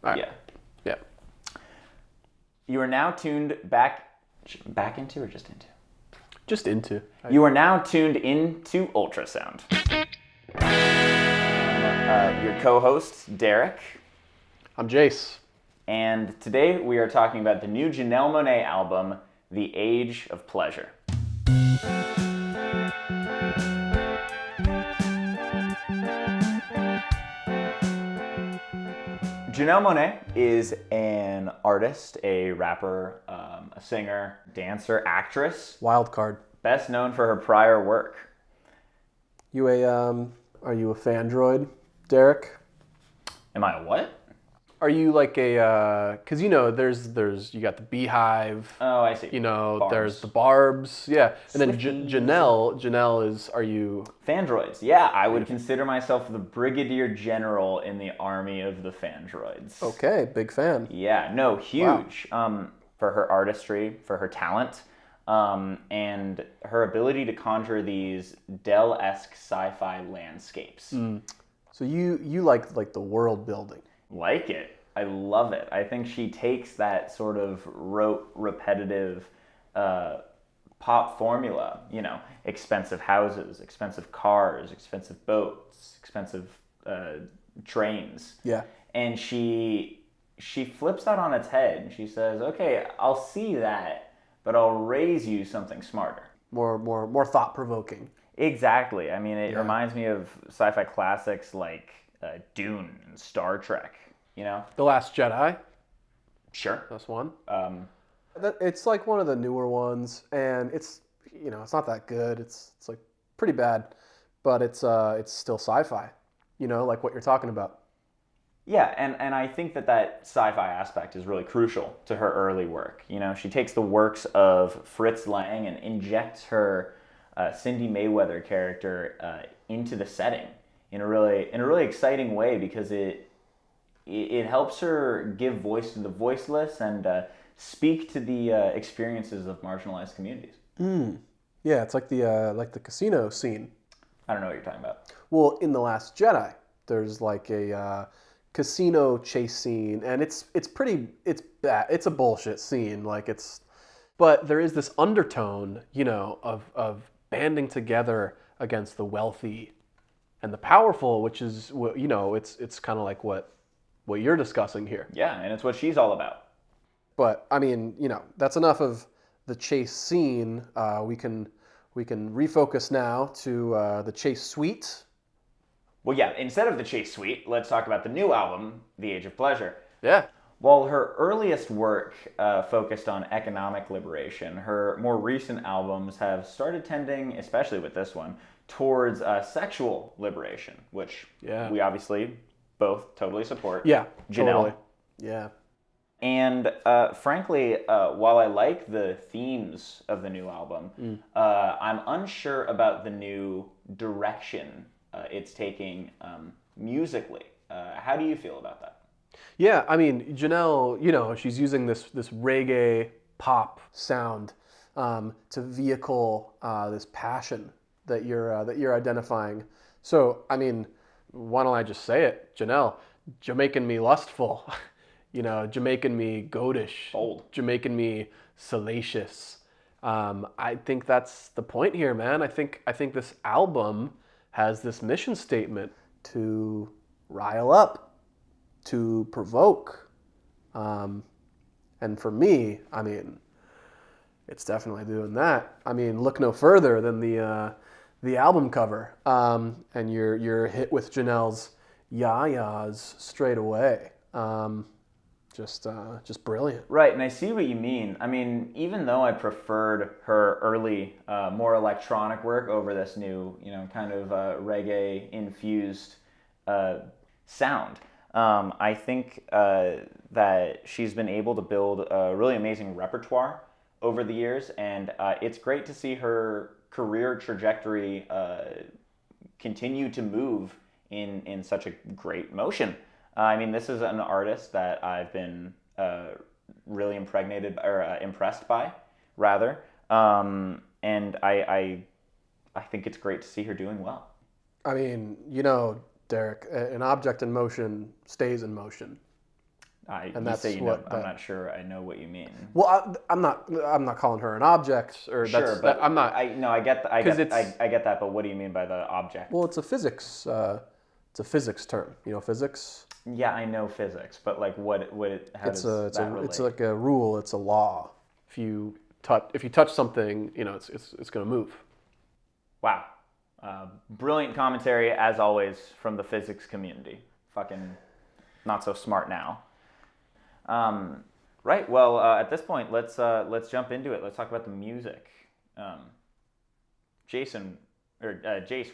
All right. Yeah. Yeah. You are now tuned back into or just into? Just into. You are now tuned into Ultrasound. Your co-host, Derek. I'm Jace. And today we are talking about the new Janelle Monáe album, The Age of Pleasure. Janelle Monáe is an artist, a rapper, a singer, dancer, actress. Wild card. Best known for her prior work. Are you a fandroid, Derek? Am I a what? Are you like a, cause you know, you got the Beehive. Oh, I see. You know, Barbs. there's the Barbs. Yeah. And then Swifties. Janelle is, are you? Fandroids. Yeah, I would consider myself the brigadier general in the army of the fandroids. Okay, big fan. Yeah, no, huge. For her artistry, for her talent, and her ability to conjure these Dell-esque sci-fi landscapes. So you like the world building. Like it. I love it. I think she takes that sort of rote, repetitive pop formula, you know, expensive houses, expensive cars, expensive boats, expensive trains. Yeah. And she flips that on its head and she says, okay, I'll see that, but I'll raise you something smarter. More thought provoking. Exactly. I mean, it reminds me of sci-fi classics like Dune and Star Trek, you know? The Last Jedi. Sure. That's one. Um, It's like one of the newer ones, and it's not that good. It's like pretty bad, but it's still sci-fi. You know, like what you're talking about. Yeah, and I think that sci-fi aspect is really crucial to her early work. You know, she takes the works of Fritz Lang and injects her Cindy Mayweather character into the setting in a really exciting way because it helps her give voice to the voiceless and speak to the experiences of marginalized communities. Yeah, it's like the casino scene. I don't know what you're talking about. Well, in The Last Jedi, there's like a casino chase scene, and it's bad. It's a bullshit scene. But there is this undertone, you know, of banding together against the wealthy and the powerful, which is, you know, it's kind of like what you're discussing here. Yeah, and it's what she's all about. But I mean, you know, that's enough of the chase scene. We can refocus now to the chase suite. Well, yeah, instead of the Chase Suite, let's talk about the new album, The Age of Pleasure. Yeah. While her earliest work focused on economic liberation, her more recent albums have started tending, especially with this one, towards sexual liberation, which we obviously both totally support. Yeah, Janelle. totally. Yeah. And frankly, while I like the themes of the new album, I'm unsure about the new direction it's taking musically. How do you feel about that? Yeah, I mean, Janelle, you know, she's using this reggae pop sound to vehicle this passion that you're identifying. So, I mean, why don't I just say it? Janelle, Jamaican me lustful, you know, Jamaican me goatish, Bold. Jamaican me salacious. I think that's the point here, man. I think this album has this mission statement to rile up, to provoke. And for me, I mean, it's definitely doing that. I mean, look no further than the album cover. And you're hit with Janelle's yayas straight away. Just brilliant. Right, and I see what you mean. I mean, even though I preferred her early, more electronic work over this new, you know, kind of reggae-infused sound, I think that she's been able to build a really amazing repertoire over the years, and it's great to see her career trajectory continue to move in such a great motion. I mean, this is an artist that I've been really impressed by, rather, and I think it's great to see her doing well. I mean, you know, Derek, an object in motion stays in motion. And you that's say what I'm not sure I know what you mean. Well, I'm not calling her an object, or Sure, that's but I'm not. I get that. I get that. But what do you mean by the object? Well, it's a physics term. You know physics. Yeah, I know physics, but like, how does that relate? It's like a rule. It's a law. If you touch something, it's going to move. Wow, brilliant commentary as always from the physics community. Fucking not so smart now. Right. Well, at this point, let's jump into it. Let's talk about the music. Jason or Jace,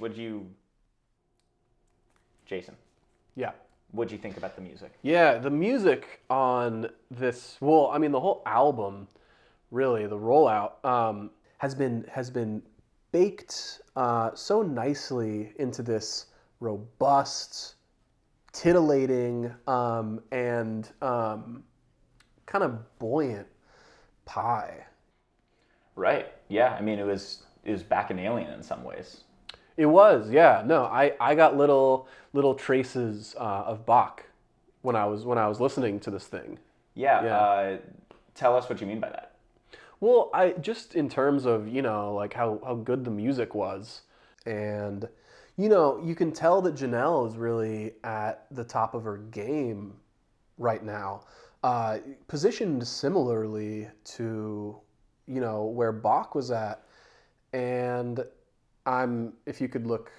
Jason? Yeah. What'd you think about the music? Yeah, the music on this. Well, I mean, the whole album, really, the rollout has been baked so nicely into this robust, titillating, and kind of buoyant pie. Right. Yeah. I mean, it was back in Alien in some ways. It was, yeah. No, I got little traces of Bach when I was listening to this thing. Yeah. Tell us what you mean by that. Well, I just in terms of like how good the music was, and you can tell that Janelle is really at the top of her game right now, positioned similarly to where Bach was at, and if you could look,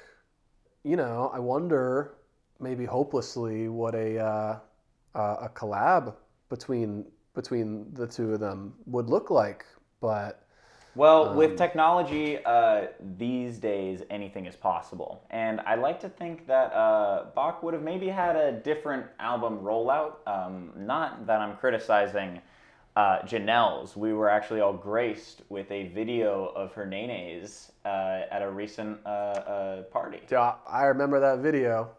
I wonder maybe hopelessly what a collab between the two of them would look like. But well, with technology these days, anything is possible, and I like to think that Bach would have maybe had a different album rollout. Not that I'm criticizing Janelle's. We were actually all graced with a video of her nenes at a recent party. Yeah, I remember that video.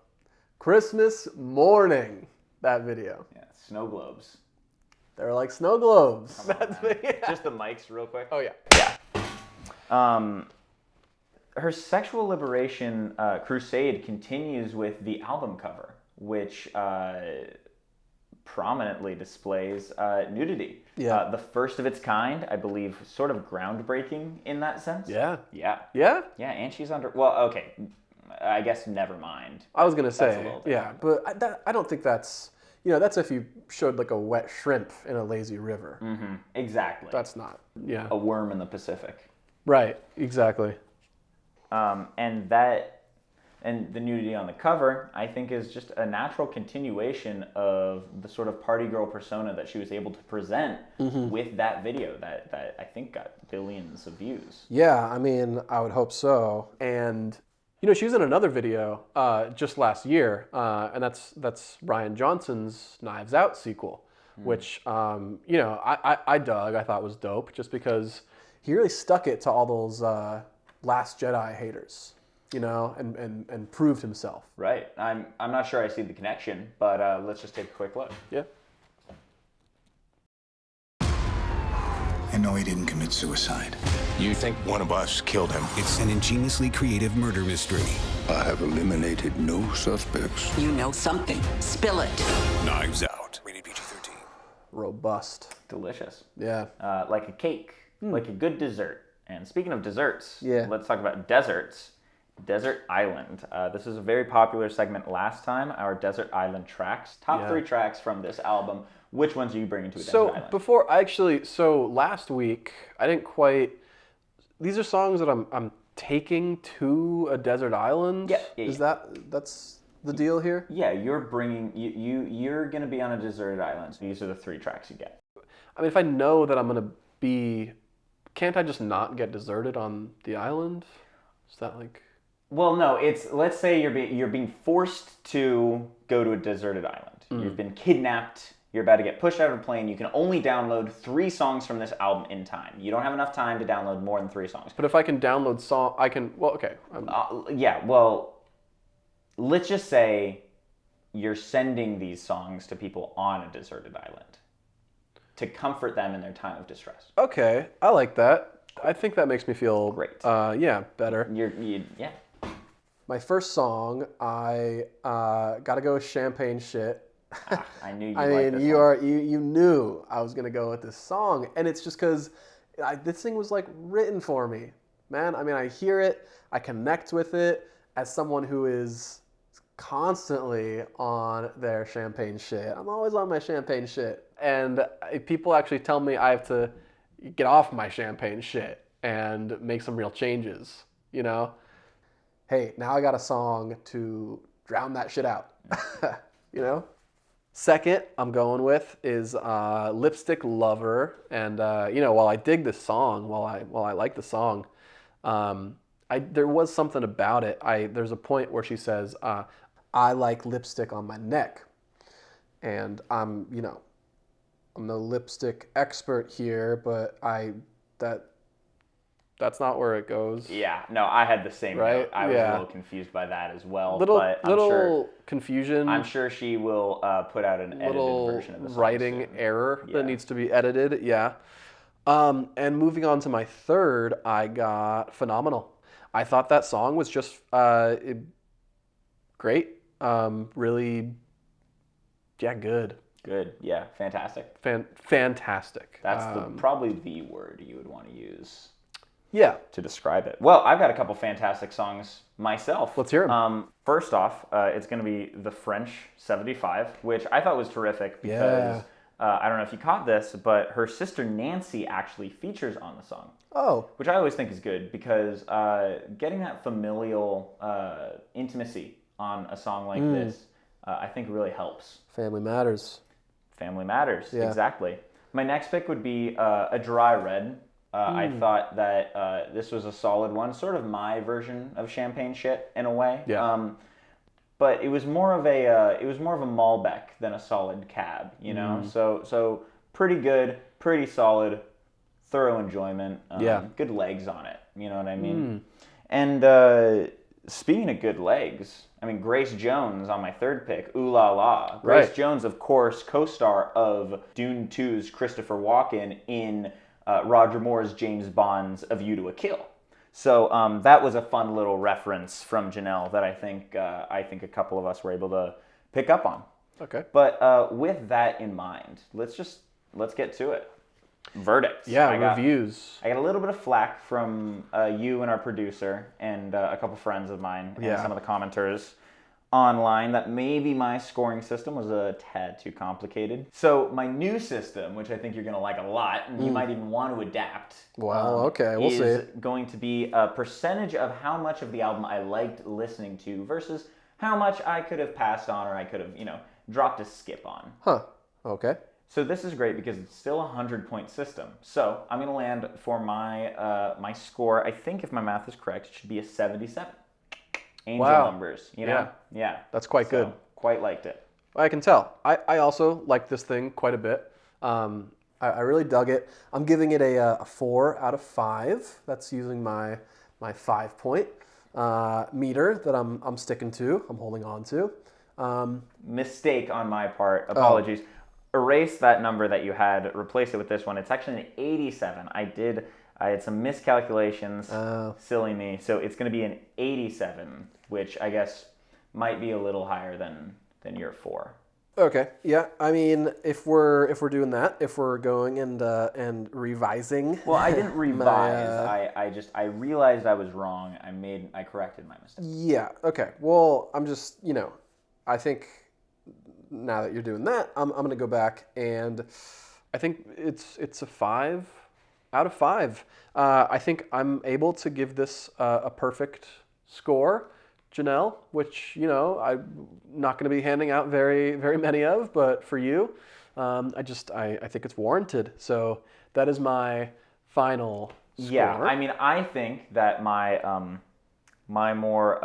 Christmas morning, that video. Yeah, snow globes. They're like snow globes. Just the mics real quick. Oh, yeah. Yeah. Her sexual liberation crusade continues with the album cover, which prominently displays nudity. Yeah. The first of its kind, I believe, sort of groundbreaking in that sense. Yeah. Yeah. Yeah? Yeah, and she's under... Well, okay. I guess never mind. I was going to say, yeah, but I don't think that's... that's if you showed like a wet shrimp in a lazy river. Mm-hmm. Exactly. That's not, yeah. A worm in the Pacific. Right, exactly. And the nudity on the cover, I think, is just a natural continuation of the sort of party girl persona that she was able to present with that video that I think got billions of views. Yeah, I mean, I would hope so. And she was in another video just last year, and that's Ryan Johnson's Knives Out sequel, which I dug. I thought was dope, just because he really stuck it to all those Last Jedi haters, and proved himself. Right. I'm not sure I see the connection, but let's just take a quick look. Yeah. I know he didn't commit suicide. You think one of us killed him? It's an ingeniously creative murder mystery. I have eliminated no suspects. You know something. Spill it. Knives Out. Rated PG-13. Robust. Delicious. Yeah. Like a cake, like a good dessert. And speaking of desserts, Yeah. let's talk about deserts. Desert Island. This is a very popular segment last time, our Desert Island tracks. Top 3 tracks from this album. Which ones are you bringing to a desert island? So last week, I didn't quite... These are songs that I'm taking to a desert island? Yeah. That's the deal here? Yeah, you're bringing... You're going to be on a deserted island, so these are the 3 tracks you get. I mean, if I know that I'm going to be... Can't I just not get deserted on the island? Is that like... Well, no, it's... Let's say you're being forced to go to a deserted island. You've been kidnapped... You're about to get pushed out of a plane. You can only download 3 songs from this album in time. You don't have enough time to download more than 3 songs. But if I can download I can... Well, okay. Well, let's just say you're sending these songs to people on a deserted island to comfort them in their time of distress. Okay, I like that. I think that makes me feel... Great. Better. Yeah. My first song, I gotta go with Champagne Shit. I knew you'd I like mean, this you one. are you knew I was gonna go with this song, and it's just because this thing was like written for me, man. I mean, I hear it, I connect with it as someone who is constantly on their champagne shit. I'm always on my champagne shit, and people actually tell me I have to get off my champagne shit and make some real changes. You know, hey, now I got a song to drown that shit out. You know. Second, I'm going with is Lipstick Lover, and while I dig this song, while I like the song, there was something about it. There's a point where she says, "I like lipstick on my neck," and I'm no lipstick expert here, but that's not where it goes. Yeah, no, I had the same Right? note. I was a Yeah. little confused by that as well, Little but confusion. I'm sure she will put out an edited Little version of the song writing soon. error Yeah. that needs to be edited. Yeah. And moving on to my third, I got Phenomenal. I thought that song was just great. Really, yeah, good. Good, yeah, fantastic. Fantastic. That's probably the word you would want to use Yeah. to describe it. Well, I've got a couple fantastic songs myself. Let's hear 'em. First off, it's going to be The French 75, which I thought was terrific because I don't know if you caught this, but her sister Nancy actually features on the song. Oh. Which I always think is good because getting that familial intimacy on a song like this, I think really helps. Family Matters. Family Matters, Yeah. exactly. My next pick would be A Dry Red. I thought that this was a solid one, sort of my version of champagne shit in a way. Yeah. But it was more of a Malbec than a solid cab, you know. So pretty good, pretty solid, thorough enjoyment. Yeah. Good legs on it. You know what I mean? And speaking of good legs, I mean Grace Jones on my third pick. Ooh La La. Grace Right. Jones, of course, co-star of Dune 2's Christopher Walken in Roger Moore's James Bond's A View to a Kill. So that was a fun little reference from Janelle that I think a couple of us were able to pick up on. Okay. But with that in mind, let's get to it. Verdicts. Yeah. I got Reviews. a little bit of flack from you and our producer and a couple friends of mine and some of the commenters online that maybe my scoring system was a tad too complicated. So my new system, which I think you're going to like a lot, and you might even want to adapt. Well, okay, we'll is see. going to be a percentage of how much of the album I liked listening to versus how much I could have passed on or I could have, dropped a skip on. Huh. Okay. So this is great because it's still a 100-point system. So I'm going to land for my my score. I think if my math is correct, it should be a 77. Angel Wow. numbers, you know? Yeah. That's quite good. Quite liked it. I can tell. I also like this thing quite a bit. I really dug it. I'm giving it a 4 out of 5. That's using my 5-point meter that I'm sticking to. I'm holding on to. Mistake on my part. Apologies. Erase that number that you had. Replace it with this one. It's actually an 87. I had some miscalculations. Silly me. So it's going to be an 87, which I guess might be a little higher than your 4. Okay. Yeah. I mean, if we're doing that, if we're going and revising. Well, I didn't revise. I realized I was wrong. I corrected my mistake. Yeah. Okay. Well, I'm just I think now that you're doing that, I'm gonna go back and I think it's a 5 out of 5. I think I'm able to give this a perfect score, Janelle, which I'm not going to be handing out very very many of, but for you, I think it's warranted. So that is my final score. Yeah, I mean, I think that my my more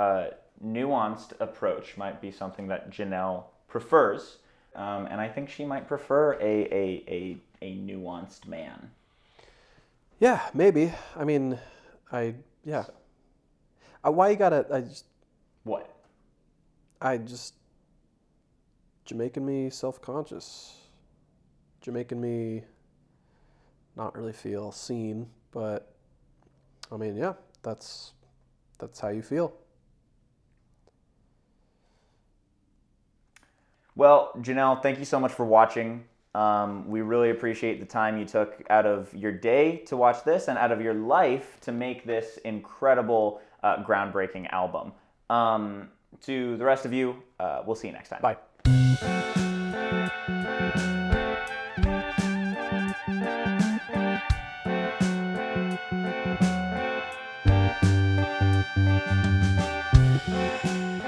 nuanced approach might be something that Janelle prefers, and I think she might prefer a nuanced man. Yeah, maybe. I mean, yeah. Why you gotta? What? You're making me self-conscious. You're making me not really feel seen, but I mean, yeah, that's how you feel. Well, Janelle, thank you so much for watching. We really appreciate the time you took out of your day to watch this and out of your life to make this incredible, groundbreaking album. To the rest of you, we'll see you next time. Bye.